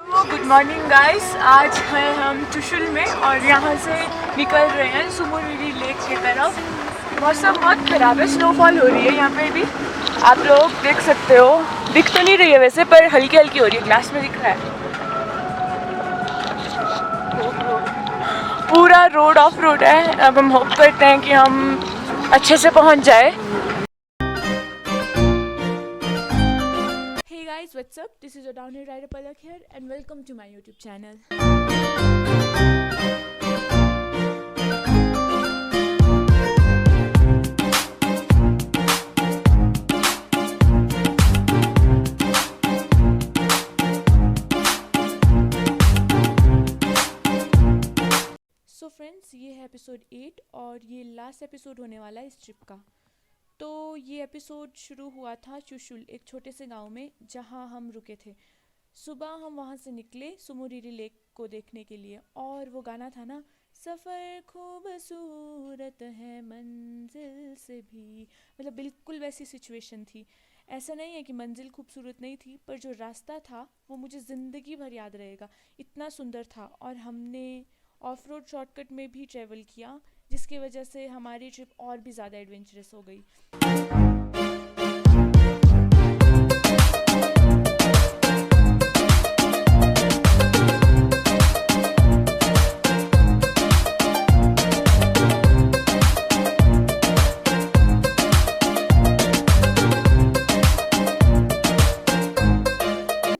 Good morning guys, आज है हम चुशुल में और यहाँ से निकल रहे हैं सुमुरीरी लेक की तरफ। मौसम बहुत ख़राब है, स्नोफॉल हो रही है यहाँ पे भी, आप लोग देख सकते हो। दिख तो नहीं रही है वैसे, पर हल्की हल्की हो रही है, ग्लास में दिख रहा है। पूरा रोड ऑफ रोड है। अब हम होप करते हैं कि हम अच्छे से पहुँच जाए। Hey guys, what's up? This is your downhill rider Palak here and welcome to my YouTube channel. So friends, ये है एपिसोड 8 और ये लास्ट एपिसोड होने वाला है इस ट्रिप का। तो ये एपिसोड शुरू हुआ था चुशुल, एक छोटे से गांव में जहां हम रुके थे। सुबह हम वहां से निकले सुमुरीरी लेक को देखने के लिए, और वो गाना था ना, सफ़र खूबसूरत है मंजिल से भी, मतलब बिल्कुल वैसी सिचुएशन थी। ऐसा नहीं है कि मंजिल खूबसूरत नहीं थी, पर जो रास्ता था वो मुझे ज़िंदगी भर याद रहेगा, इतना सुंदर था। और हमने ऑफ रोड शॉर्टकट में भी ट्रैवल किया, जिसकी वजह से हमारी ट्रिप और भी ज़्यादा एडवेंचरस हो गई।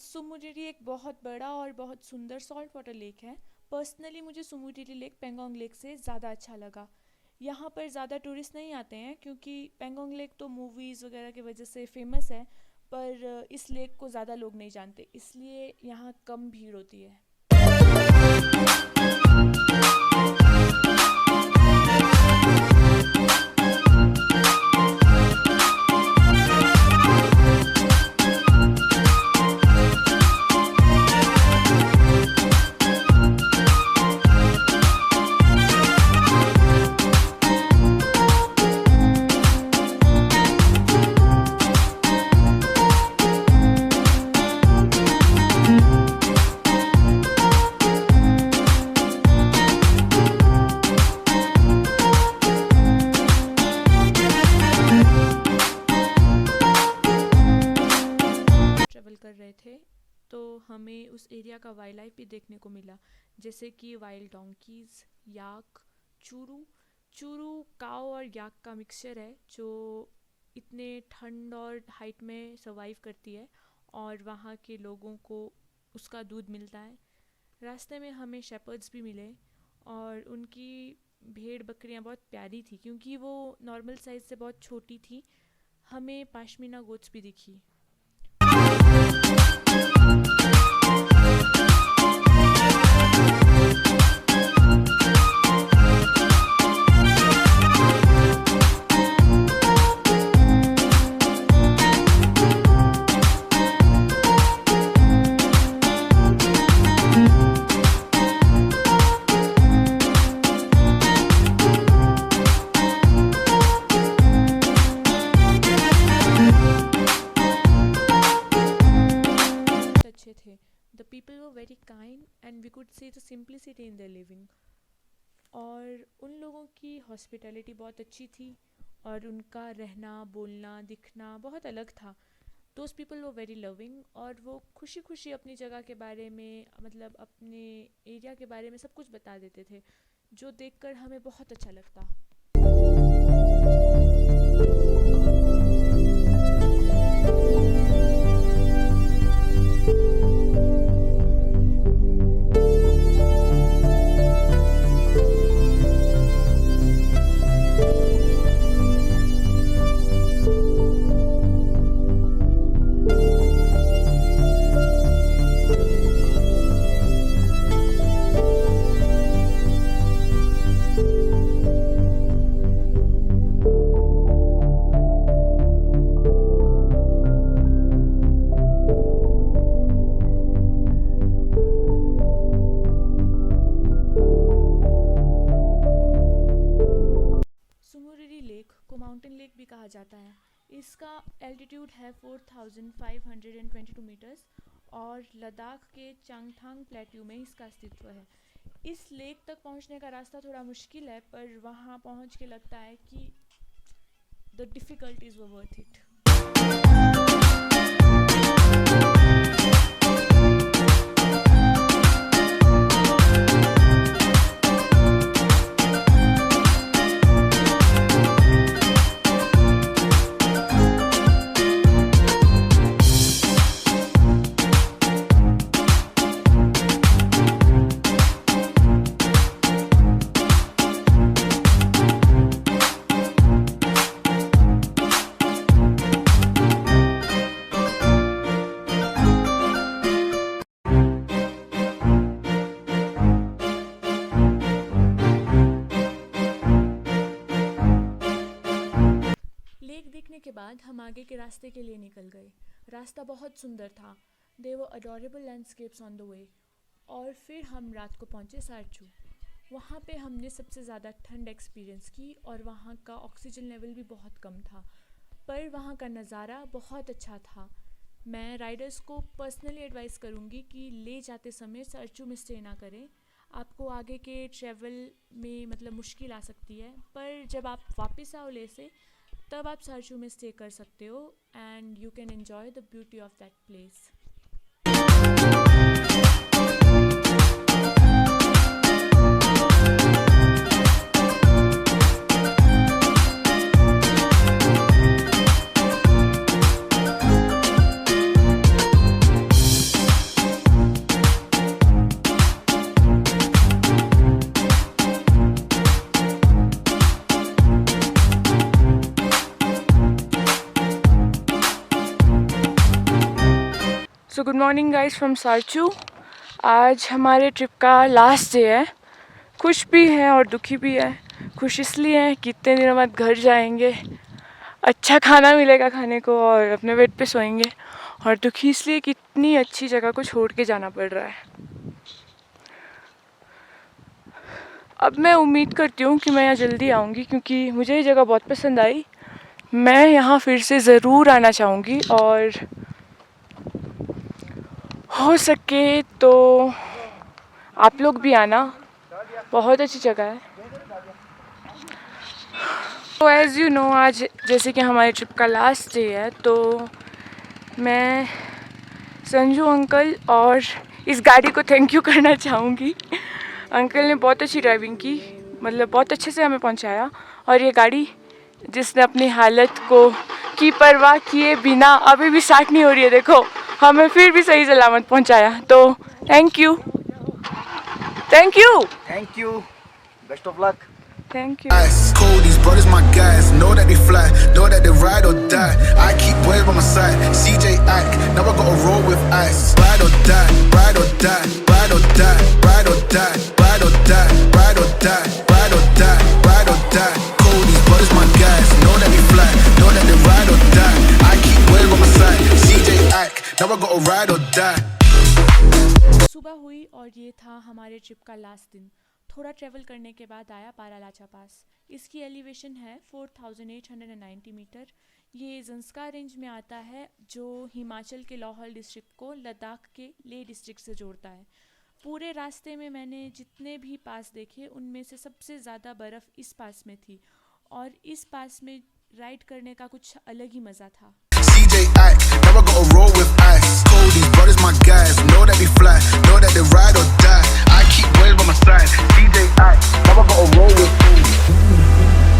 सुमुरीरी एक बहुत बड़ा और बहुत सुंदर सॉल्ट वाटर लेक है। पर्सनली मुझे सुमुरीरी लेक पेंगोंग लेक से ज़्यादा अच्छा लगा। यहाँ पर ज़्यादा टूरिस्ट नहीं आते हैं क्योंकि पेंगोंग लेक तो मूवीज़ वगैरह की वजह से फेमस है, पर इस लेक को ज़्यादा लोग नहीं जानते, इसलिए यहाँ कम भीड़ होती है। कर रहे थे तो हमें उस एरिया का वाइल्ड लाइफ भी देखने को मिला, जैसे कि वाइल्ड डोंकीज, याक, चूरू। चूरू काऊ और याक का मिक्सचर है जो इतने ठंड और हाइट में सर्वाइव करती है, और वहाँ के लोगों को उसका दूध मिलता है। रास्ते में हमें शेपर्ड्स भी मिले और उनकी भेड़ बकरियाँ बहुत प्यारी थी क्योंकि वो नॉर्मल साइज़ से बहुत छोटी थी। हमें पाशमीना गोट्स भी दिखी। The people were very kind and we could see the simplicity in their living. और उन लोगों की हॉस्पिटैलिटी बहुत अच्छी थी और उनका रहना, बोलना, दिखना बहुत अलग था। दोज पीपल वो वेरी लविंग और वो खुशी खुशी अपनी जगह के बारे में, मतलब अपने एरिया के बारे में सब कुछ बता देते थे, जो देखकर हमें बहुत अच्छा लगता। माउंटेन लेक भी कहा जाता है। इसका एल्टीट्यूड है 4522 मीटर्स और लद्दाख के चांगथांग प्लेट्यू में इसका अस्तित्व है। इस लेक तक पहुंचने का रास्ता थोड़ा मुश्किल है, पर वहां पहुंच के लगता है कि the difficulties were worth it. Lake देखने के बाद हम आगे के रास्ते के लिए निकल गए। रास्ता बहुत सुंदर था। They were adorable landscapes on the way. और फिर हम रात को पहुंचे सारचू। वहाँ पे हमने सबसे ज़्यादा ठंड एक्सपीरियंस की और वहाँ का ऑक्सीजन लेवल भी बहुत कम था, पर वहाँ का नज़ारा बहुत अच्छा था। मैं राइडर्स को पर्सनली एडवाइस करूँगी कि ले जाते समय सारचू में स्टे ना करें। आपको आगे के ट्रैवल में मतलब मुश्किल आ सकती है, पर जब आप वापस आओ ले से तब आप सारचू में स्टे कर सकते हो and you can enjoy the beauty of that place. So good morning guys from Sarchu. आज हमारे ट्रिप का लास्ट डे है। खुश भी है और दुखी भी है। खुश इसलिए है कि इतने दिनों बाद घर जाएंगे, अच्छा खाना मिलेगा खाने को और अपने बेड पे सोएंगे। और दुखी इसलिए कि इतनी अच्छी जगह को छोड़ के जाना पड़ रहा है। अब मैं उम्मीद करती हूँ कि मैं यहाँ जल्दी आऊँगी, क्योंकि मुझे ये जगह बहुत पसंद आई। मैं यहाँ फिर से ज़रूर आना चाहूँगी और हो सके तो आप लोग भी आना। बहुत अच्छी जगह है। तो एज़ यू नो, आज जैसे कि हमारे ट्रिप का लास्ट डे है, तो मैं संजू अंकल और इस गाड़ी को थैंक यू करना चाहूँगी। अंकल ने बहुत अच्छी ड्राइविंग की, मतलब बहुत अच्छे से हमें पहुँचाया। और ये गाड़ी जिसने अपनी हालत को की परवाह किए बिना, अभी भी स्टार्ट नहीं हो रही है, देखो, हमें फिर भी सही सलामत पहुँचाया। तो thank you, thank you, thank you, best of luck. Thank you. Cold, these brothers my guys. Know that they fly, know that they ride or die. I keep well by my side. CJ Ack, now I gotta roll with ice. Ride or die, ride or die, ride or die, ride or die, ride or die, ride or die, ride or die, ride or die. Cold, these brothers my guys. Know that they fly, know that they ride or die. I keep well by my side. CJ Ack, now I gotta ride or die. सुबह हुई और ये था हमारे trip का last दिन। थोड़ा travel करने के बाद आया बारालाचा पास। इसकी एलिवेशन है 4890 मीटर। ये ज़ंस्कार रेंज में आता है, जो हिमाचल के लाहौल डिस्ट्रिक्ट को लद्दाख के ले डिस्ट्रिक्ट से जोड़ता है। पूरे रास्ते में मैंने जितने भी पास देखे, उनमें से सबसे ज़्यादा बर्फ़ इस पास में थी और इस पास में राइड करने का कुछ अलग ही मज़ा था। CJ Ack, now I gotta roll with ice. Cold, these brothers my guys. Know that they fly, know that they ride or die. I keep well by my side. CJ Ack, now I gotta roll with ice. Ride or die,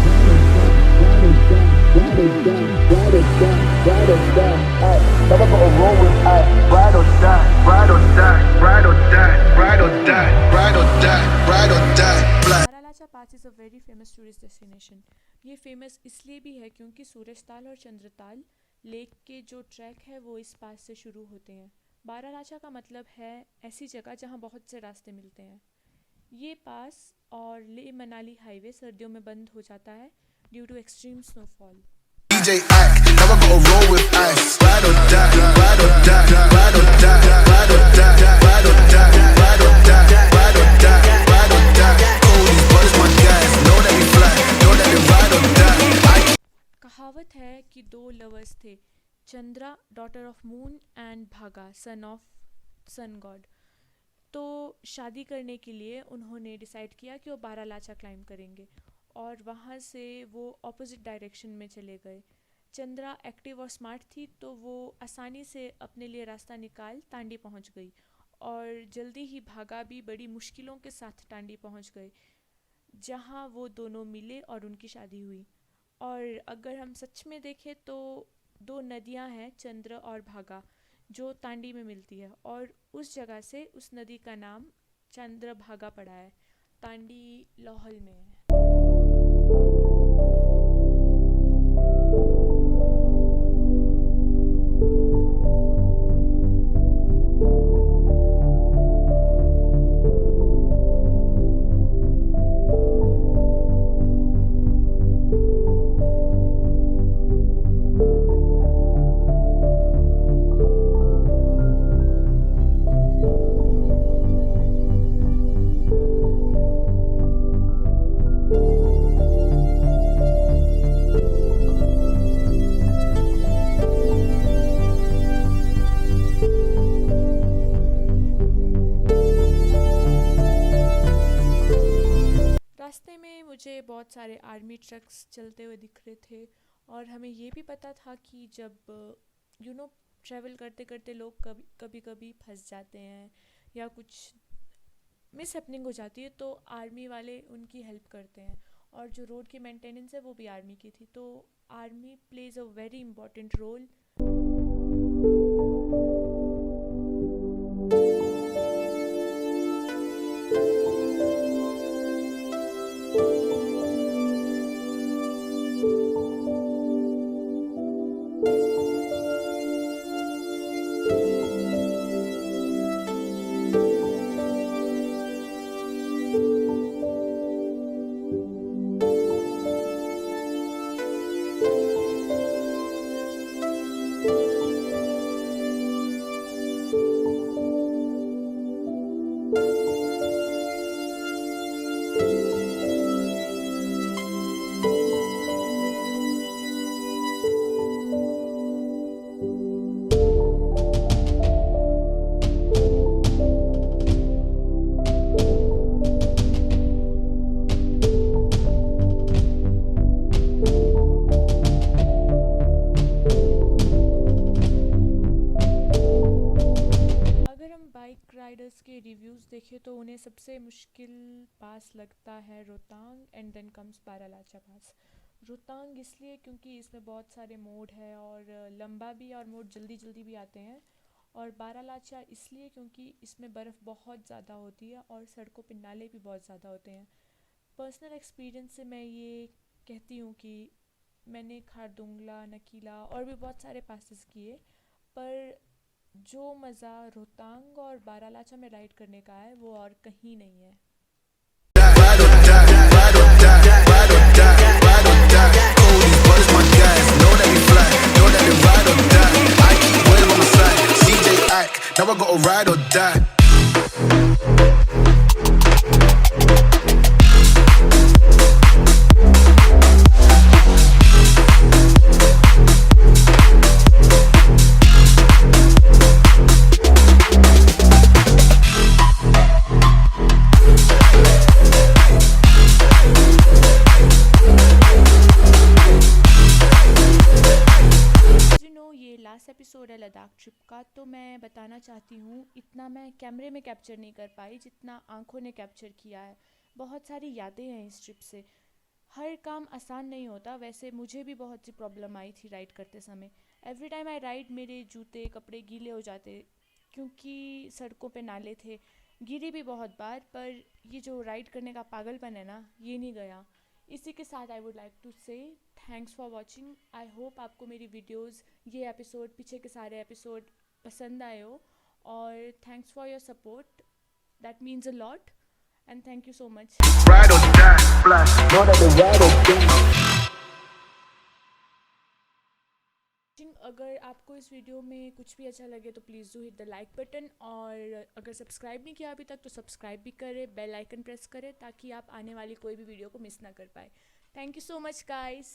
ride or die, ride or die, now I gotta roll with ice. Ride or die, ride or die, ride or die, ride or die, ride or die, ride or die. Baralacha pass is a very famous tourist destination. ये famous इसलिए भी है क्योंकि सूरजताल और Chandratal lake के जो track है वो इस पास से शुरू होते हैं। बारालाचा का मतलब है ऐसी जगह जहाँ बहुत से रास्ते मिलते हैं। ये पास और ले मनाली हाईवे सर्दियों में बंद हो जाता है due to extreme snowfall. CJ Ack, now I gotta roll with ice. Ride or die, ride or die, ride or die, ride or die, ride or die, ride or die, ride or die, ride or die. Cold, these brothers my guys. Know that we fly, know that they ride or die. कहावत है कि दो lovers थे, Chandra daughter of moon and भागा son of sun god. तो शादी करने के लिए उन्होंने डिसाइड किया कि वो बारालाचा क्लाइंब करेंगे और वहाँ से वो ऑपोजिट डायरेक्शन में चले गए। चंद्रा एक्टिव और स्मार्ट थी तो वो आसानी से अपने लिए रास्ता निकाल टांडी पहुँच गई और जल्दी ही भागा भी बड़ी मुश्किलों के साथ टांडी पहुँच गए, जहाँ वो दोनों मिले और उनकी शादी हुई। और अगर हम सच में देखें तो दो नदियाँ हैं, चंद्र और भागा, जो टांडी में मिलती है और उस जगह से उस नदी का नाम चंद्रभागा पड़ा है। टांडी लाहौल में है। रास्ते में मुझे बहुत सारे आर्मी ट्रक्स चलते हुए दिख रहे थे और हमें ये भी पता था कि जब ट्रैवल करते करते लोग कभी कभी फंस जाते हैं या कुछ मिस हैपनिंग हो जाती है तो आर्मी वाले उनकी हेल्प करते हैं। और जो रोड की मेंटेनेंस है वो भी आर्मी की थी, तो army plays a very important role. Bike riders के रिव्यूज़ देखें तो उन्हें सबसे मुश्किल पास लगता है Rohtang and then comes Baralacha pass. Rohtang इसलिए क्योंकि इसमें बहुत सारे मोड़ है और लंबा भी और मोड़ जल्दी जल्दी भी आते हैं, और बारालाचा इसलिए क्योंकि इसमें बर्फ़ बहुत ज़्यादा होती है और सड़कों पे नाले भी बहुत ज़्यादा होते हैं। पर्सनल एक्सपीरियंस से मैं ये कहती हूँ कि मैंने खारदुंगला, नकीला और भी बहुत सारे पासेस किए, पर जो मज़ा रोहतांग और बारालाचा में राइड करने का है वो और कहीं नहीं है। Ride or die, ride or die, ride or die, ride or die. Cody's brothers, my guys, know that we fly, know that they ride or die. I keep Will on my side, CJ Ack, now I gotta ride or die. ये last episode है Ladakh trip का, तो मैं बताना चाहती हूँ इतना मैं कैमरे में कैप्चर नहीं कर पाई जितना आंखों ने कैप्चर किया है। बहुत सारी यादें हैं इस ट्रिप से। हर काम आसान नहीं होता, वैसे मुझे भी बहुत सी प्रॉब्लम आई थी राइड करते समय। एवरी टाइम आई राइड मेरे जूते कपड़े गीले हो जाते क्योंकि सड़कों पे नाले थे। गिरी भी बहुत बार, पर ये जो राइड करने का पागलपन है ना, ये नहीं गया। इसी के साथ आई वुड लाइक टू से thanks for watching. I hope आपको मेरी वीडियोस, ये एपिसोड, पीछे के सारे एपिसोड पसंद आए हो, और thanks for your support, that means a lot, and thank you so much. Ride or die, fly. Know that they ride or die. अगर आपको इस वीडियो में कुछ भी अच्छा लगे तो please do hit the like button, और अगर सब्सक्राइब नहीं किया अभी तक तो सब्सक्राइब भी करें, बेल आइकन प्रेस करें ताकि आप आने वाली कोई भी वीडियो को मिस ना कर पाए। Thank you so much guys.